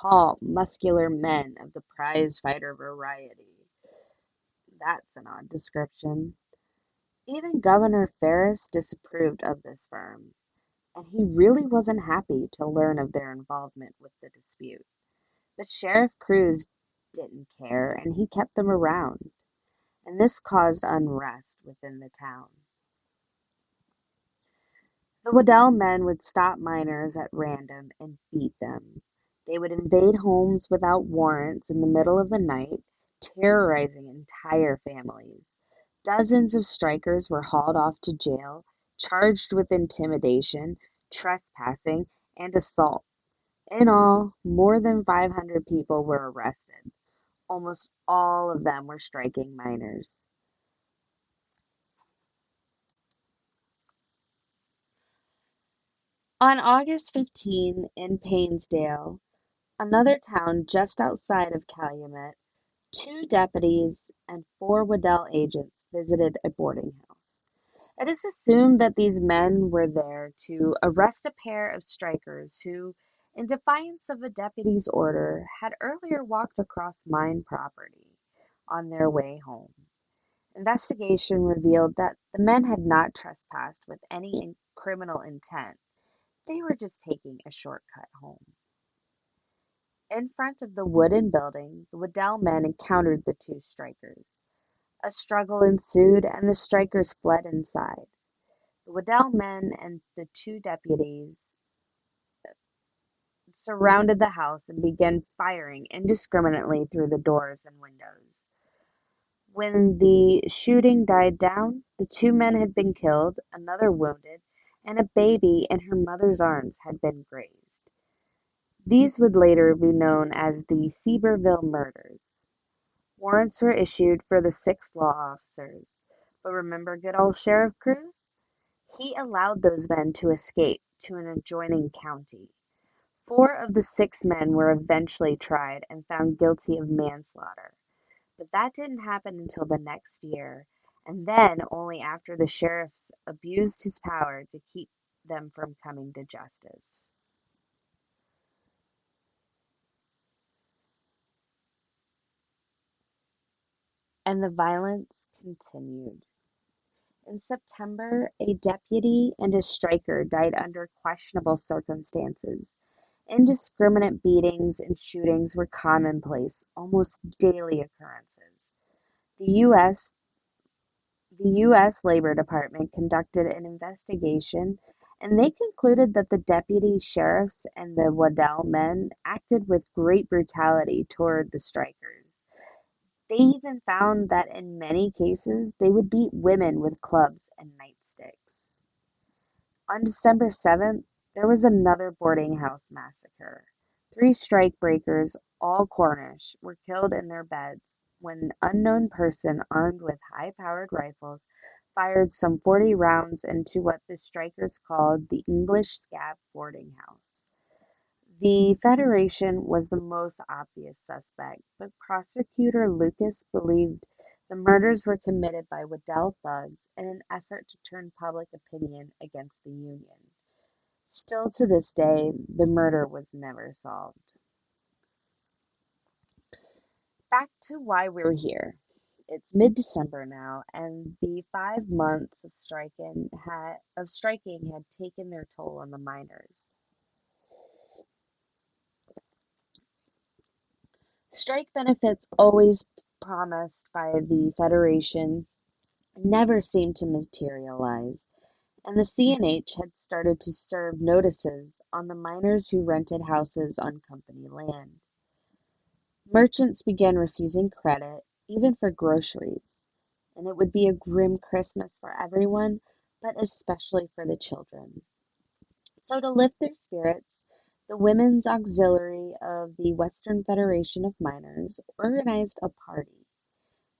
tall, muscular men of the prize fighter variety. That's an odd description. Even Governor Ferris disapproved of this firm, and he really wasn't happy to learn of their involvement with the dispute. But Sheriff Cruz didn't care, and he kept them around, and this caused unrest within the town. The Waddell men would stop miners at random and beat them. They would invade homes without warrants in the middle of the night, terrorizing entire families. Dozens of strikers were hauled off to jail, charged with intimidation, trespassing, and assault. In all, more than 500 people were arrested. Almost all of them were striking miners. On August 15, in Painesdale, another town just outside of Calumet, two deputies and four Waddell agents visited a boarding house. It is assumed that these men were there to arrest a pair of strikers who, in defiance of a deputy's order, had earlier walked across mine property on their way home. Investigation revealed that the men had not trespassed with any criminal intent. They were just taking a shortcut home. In front of the wooden building, the Waddell men encountered the two strikers. A struggle ensued, and the strikers fled inside. The Waddell men and the two deputies surrounded the house and began firing indiscriminately through the doors and windows. When the shooting died down, the two men had been killed, another wounded, and a baby in her mother's arms had been grazed. These would later be known as the Seaborville murders. Warrants were issued for the 6 law officers, but remember good old Sheriff Cruz? He allowed those men to escape to an adjoining county. 4 of the 6 men were eventually tried and found guilty of manslaughter, but that didn't happen until the next year, and then only after the sheriff abused his power to keep them from coming to justice. And the violence continued. In September, a deputy and a striker died under questionable circumstances. Indiscriminate beatings and shootings were commonplace, almost daily occurrences. The U.S. The U.S. Labor Department conducted an investigation, and they concluded that the deputy sheriffs and the Waddell men acted with great brutality toward the strikers. They even found that in many cases they would beat women with clubs and nightsticks. On December 7th, there was another boarding house massacre. 3 strikebreakers, all Cornish, were killed in their beds when an unknown person armed with high-powered rifles fired some 40 rounds into what the strikers called the English Scab boarding house. The Federation was the most obvious suspect, but prosecutor Lucas believed the murders were committed by Waddell thugs in an effort to turn public opinion against the Union. Still to this day, the murder was never solved. Back to why we're here. It's mid-December now, and the 5 months of striking had taken their toll on the miners. Strike benefits, always promised by the Federation, never seemed to materialize, and the CNH had started to serve notices on the miners who rented houses on company land. Merchants began refusing credit, even for groceries, and it would be a grim Christmas for everyone, but especially for the children. So, to lift their spirits, the Women's Auxiliary of the Western Federation of Miners organized a party.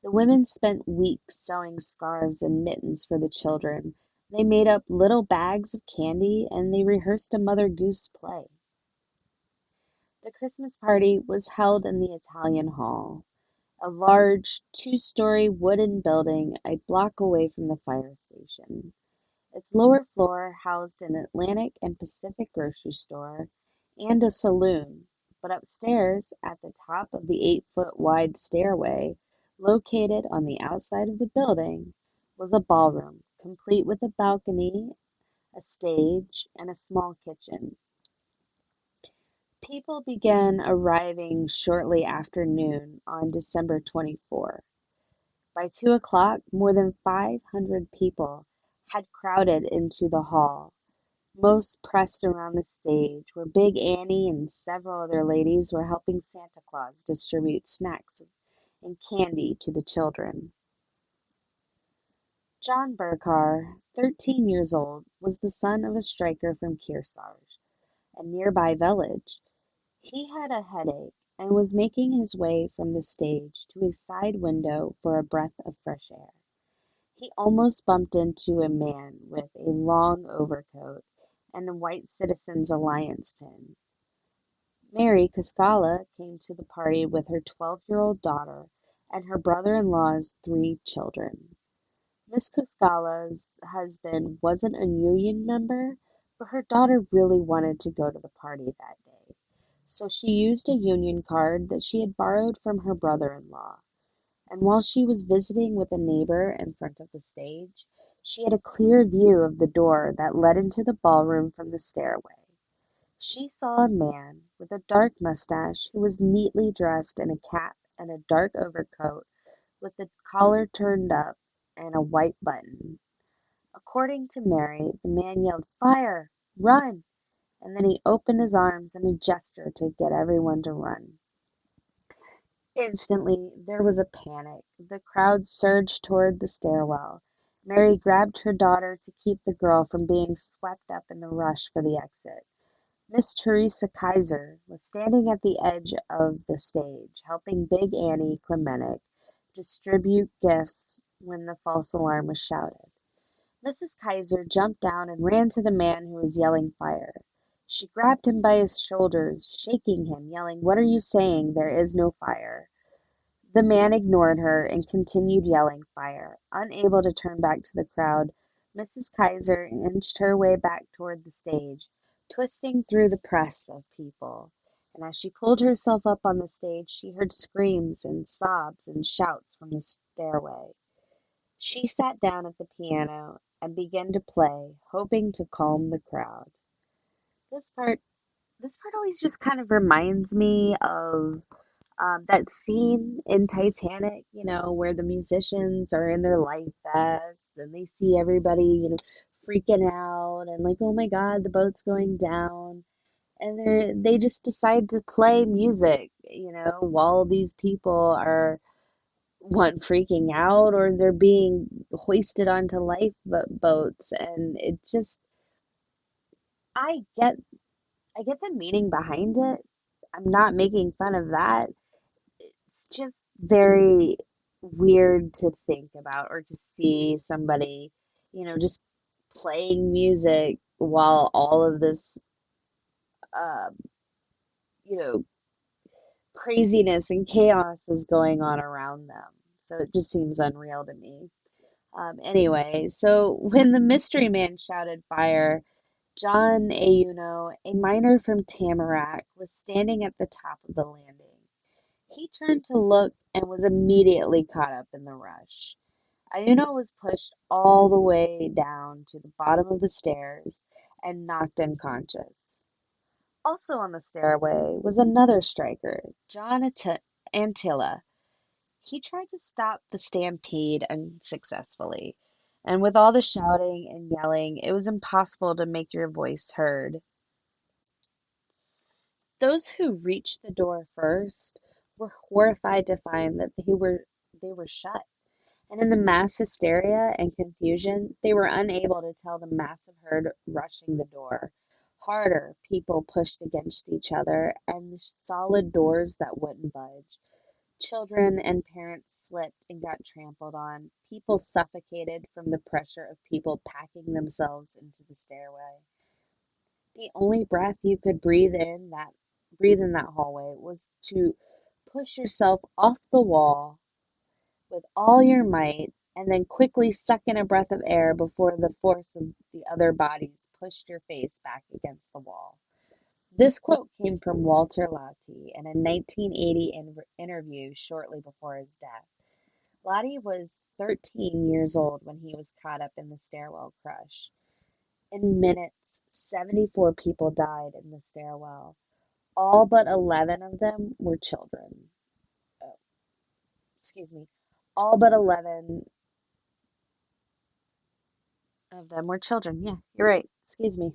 The women spent weeks sewing scarves and mittens for the children. They made up little bags of candy and they rehearsed a Mother Goose play. The Christmas party was held in the Italian Hall, a large 2-story wooden building a block away from the fire station. Its lower floor housed an Atlantic and Pacific grocery store and a saloon. But upstairs, at the top of the 8-foot wide stairway, located on the outside of the building, was a ballroom, complete with a balcony, a stage, and a small kitchen. People began arriving shortly after noon on December 24. By 2 o'clock, more than 500 people had crowded into the hall, most pressed around the stage, where Big Annie and several other ladies were helping Santa Claus distribute snacks and candy to the children. John Burkar, 13 years old, was the son of a striker from Kearsarge, a nearby village. He had a headache and was making his way from the stage to a side window for a breath of fresh air. He almost bumped into a man with a long overcoat and a White Citizens Alliance pin. Mary Cascala came to the party with her 12-year-old daughter and her brother-in-law's 3 children. Miss Cascala's husband wasn't a union member, but her daughter really wanted to go to the party that day. So she used a union card that she had borrowed from her brother-in-law. And while she was visiting with a neighbor in front of the stage, she had a clear view of the door that led into the ballroom from the stairway. She saw a man with a dark mustache who was neatly dressed in a cap and a dark overcoat with the collar turned up and a white button. According to Mary, the man yelled, "Fire! Run!" And then he opened his arms in a gesture to get everyone to run. Instantly, there was a panic. The crowd surged toward the stairwell. Mary grabbed her daughter to keep the girl from being swept up in the rush for the exit. Miss Teresa Kaiser was standing at the edge of the stage, helping Big Annie Klemenich distribute gifts when the false alarm was shouted. Mrs. Kaiser jumped down and ran to the man who was yelling fire. She grabbed him by his shoulders, shaking him, yelling, "What are you saying? There is no fire." The man ignored her and continued yelling fire. Unable to turn back to the crowd, Mrs. Kaiser inched her way back toward the stage, twisting through the press of people. And as she pulled herself up on the stage, she heard screams and sobs and shouts from the stairway. She sat down at the piano and began to play, hoping to calm the crowd. This part, this part always just kind of reminds me of that scene in Titanic, where the musicians are in their life vests and they see everybody, freaking out and like, oh my God, the boat's going down. And they just decide to play music, while these people are one freaking out or they're being hoisted onto lifeboats. And it's just, I get, I get the meaning behind it. I'm not making fun of that. It's just very weird to think about or to see somebody, just playing music while all of this, uh, you know, craziness and chaos is going on around them. So it just seems unreal to me. Anyway, so when the mystery man shouted fire, John Ayuno, a miner from Tamarack, was standing at the top of the landing. He turned to look and was immediately caught up in the rush. Ayuno was pushed all the way down to the bottom of the stairs and knocked unconscious. Also on the stairway was another striker, John Antilla. He tried to stop the stampede unsuccessfully, and with all the shouting and yelling, it was impossible to make your voice heard. Those who reached the door first were horrified to find that they were shut. And in the mass hysteria and confusion, they were unable to tell the massive herd rushing the door. Harder, people pushed against each other, and solid doors that wouldn't budge. Children and parents slipped and got trampled on. People suffocated from the pressure of people packing themselves into the stairway. The only breath you could breathe in that hallway was to push yourself off the wall with all your might and then quickly suck in a breath of air before the force of the other bodies pushed your face back against the wall. This quote came from Walter Lottie in a 1980 interview shortly before his death. Lottie was 13 years old when he was caught up in the stairwell crush. In minutes, 74 people died in the stairwell. All but 11 of them were children. Oh, excuse me. All but 11 of them were children. Yeah, you're right. Excuse me.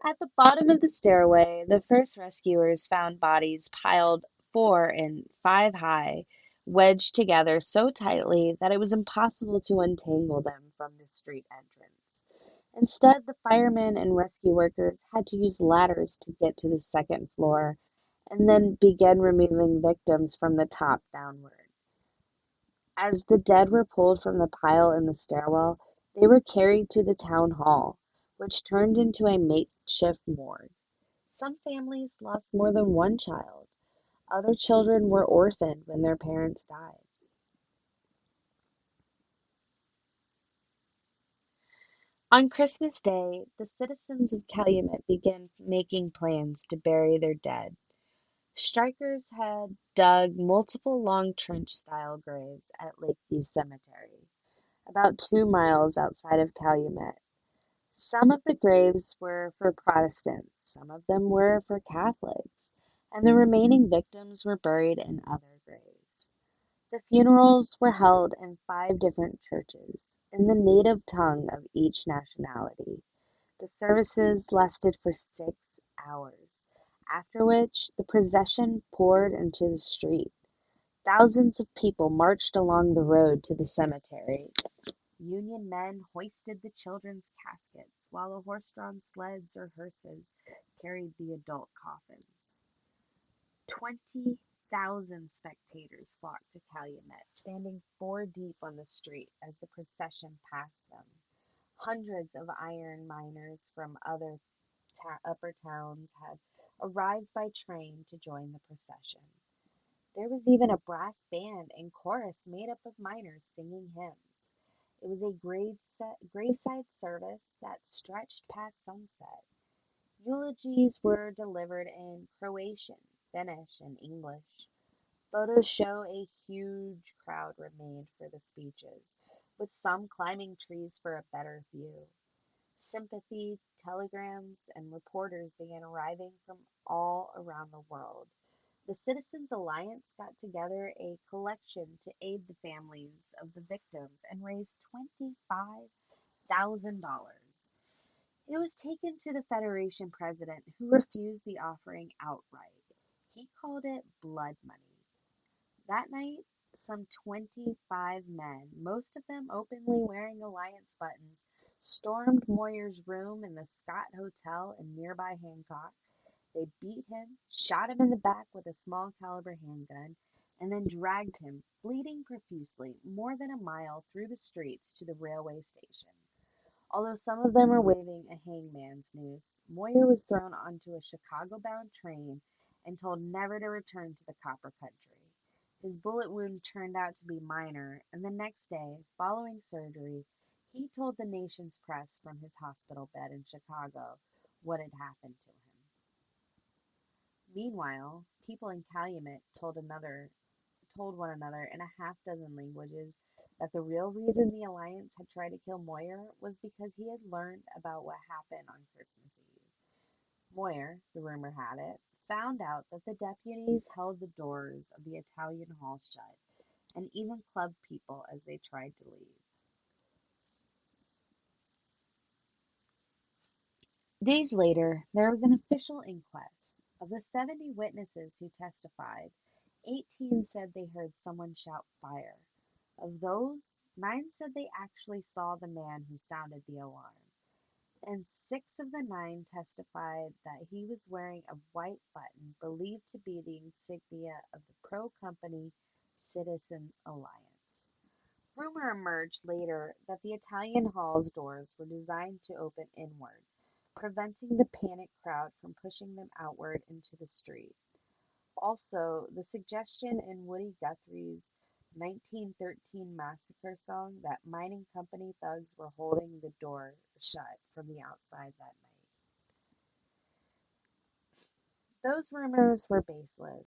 At the bottom of the stairway, the first rescuers found bodies piled 4 and 5 high, wedged together so tightly that it was impossible to untangle them from the street entrance. Instead, the firemen and rescue workers had to use ladders to get to the second floor and then began removing victims from the top downward. As the dead were pulled from the pile in the stairwell, they were carried to the town hall, which turned into a makeshift morgue. Some families lost more than one child. Other children were orphaned when their parents died. On Christmas Day, the citizens of Calumet began making plans to bury their dead. Strikers had dug multiple long trench-style graves at Lakeview Cemetery, about 2 miles outside of Calumet. Some of the graves were for Protestants, some of them were for Catholics, and the remaining victims were buried in other graves. The funerals were held in 5 different churches, in the native tongue of each nationality. The services lasted for 6 hours, after which the procession poured into the street. Thousands of people marched along the road to the cemetery. Union men hoisted the children's caskets, while the horse-drawn sleds or hearses carried the adult coffins. 20,000 spectators flocked to Calumet, standing 4 deep on the street as the procession passed them. Hundreds of iron miners from other upper towns had arrived by train to join the procession. There was even a brass band and chorus made up of miners singing hymns. It was a graveside service that stretched past sunset. Eulogies were delivered in Croatian, Finnish, and English. Photos show a huge crowd remained for the speeches, with some climbing trees for a better view. Sympathy telegrams and reporters began arriving from all around the world. The Citizens Alliance got together a collection to aid the families of the victims and raised $25,000. It was taken to the Federation president, who refused the offering outright. He called it blood money. That night, some 25 men, most of them openly wearing Alliance buttons, stormed Moyer's room in the Scott Hotel in nearby Hancock. They beat him, shot him in the back with a small caliber handgun, and then dragged him, bleeding profusely, more than a mile through the streets to the railway station. Although some of them were waving a hangman's noose, Moyer was thrown onto a Chicago-bound train and told never to return to the Copper Country. His bullet wound turned out to be minor, and the next day, following surgery, he told the nation's press from his hospital bed in Chicago what had happened to him. Meanwhile, people in Calumet told one another in a half-dozen languages that the real reason the Alliance had tried to kill Moyer was because he had learned about what happened on Christmas Eve. Moyer, the rumor had it, found out that the deputies held the doors of the Italian hall shut and even clubbed people as they tried to leave. Days later, there was an official inquest. Of the 70 witnesses who testified, 18 said they heard someone shout fire. Of those, 9 said they actually saw the man who sounded the alarm, and 6 of the 9 testified that he was wearing a white button believed to be the insignia of the pro-company Citizens Alliance. Rumor emerged later that the Italian hall's doors were designed to open inward, preventing the panicked crowd from pushing them outward into the street. Also, the suggestion in Woody Guthrie's 1913 Massacre song that mining company thugs were holding the door shut from the outside that night. Those rumors were baseless.